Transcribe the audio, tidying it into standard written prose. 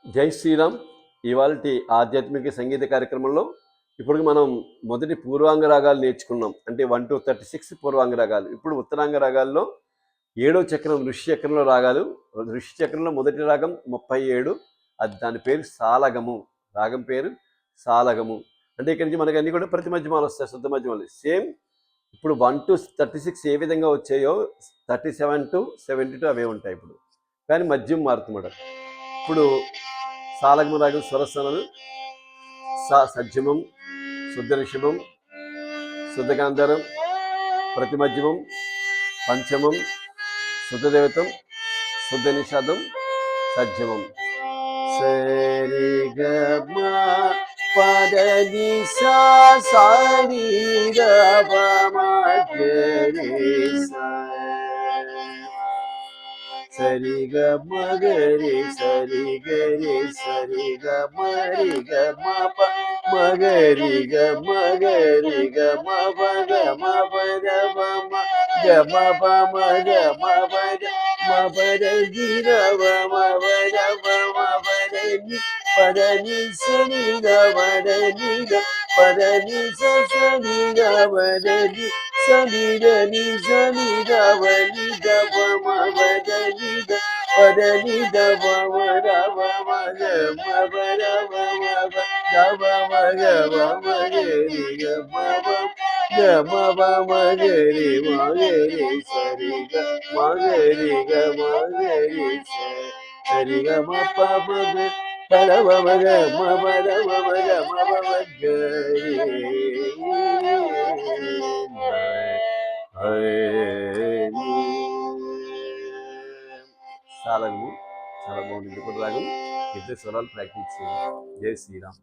జై శ్రీరామ్. ఇవాల్టి ఆధ్యాత్మిక సంగీత కార్యక్రమంలో ఇప్పుడు మనం మొదటి పూర్వాంగ రాగాలు నేర్చుకున్నాం. అంటే 1 to 36 పూర్వాంగ రాగాలు. ఇప్పుడు ఉత్తరాంగ రాగాల్లో 7వ చక్రం ఋషి చక్రంలో రాగాలు. ఋషి చక్రంలో మొదటి రాగం 37. అది దాని పేరు సాలగము. రాగం పేరు సాలగము. అంటే ఇక్కడి నుంచి మనకి అన్ని కూడా ప్రతి మధ్యమాలు వస్తాయి, శుద్ధ మధ్యమాలు. సేమ్ ఇప్పుడు 1 to 36 ఏ విధంగా వచ్చాయో 37 to 72 అవే ఉంటాయి ఇప్పుడు, కానీ మధ్యం మారుతున్నాడు. ఇప్పుడు సాలగము రాగం స్వరస్థానాలు సజ్జమం, శుద్ధ రిషభం, శుద్ధ గాంధారం, ప్రతిమధ్యమం, పంచమం, శుద్ధ దేవతం, శుద్ధ నిషాదం, సజ్జమం. సరి గ మ పద ని సా సారి గ ప మ గ రి సా సరి గ మ గ రి సరి గ రి సరి గ మ రి గ మ ప మ గ రి గ మ గ రి గ మ ప గ మ ప గ ప మ గ మ ప మ గ మ ప గ మ ప ద ని గ మ మ ప గ ప మ ప ద ని ప ద ని స ని గ మ ద ని గ ప ద ని స స ని గ మ ద ని స ని ద ని స ని గ మ ని గ ప మ ప ద ని గ ప ద ని ద ప మ ద ప మ గ మ ప ద ప మ ప ద ప మ గ ప మ గ రి గ మ ప గ మ ప మ గ రి మ గ రి స రి గ మ గ రి గ మ గ రి స రి గ మ ప మ గ ప ద ప మ గ మ ప ద ప మ గ మ ప మ గ రి సాలగము చాలా బాగుంది. ఇప్పుడు రాగం ఇద్దరు స్వరాలు ప్రాక్టీస్ చేయండి. జై శ్రీరామ్.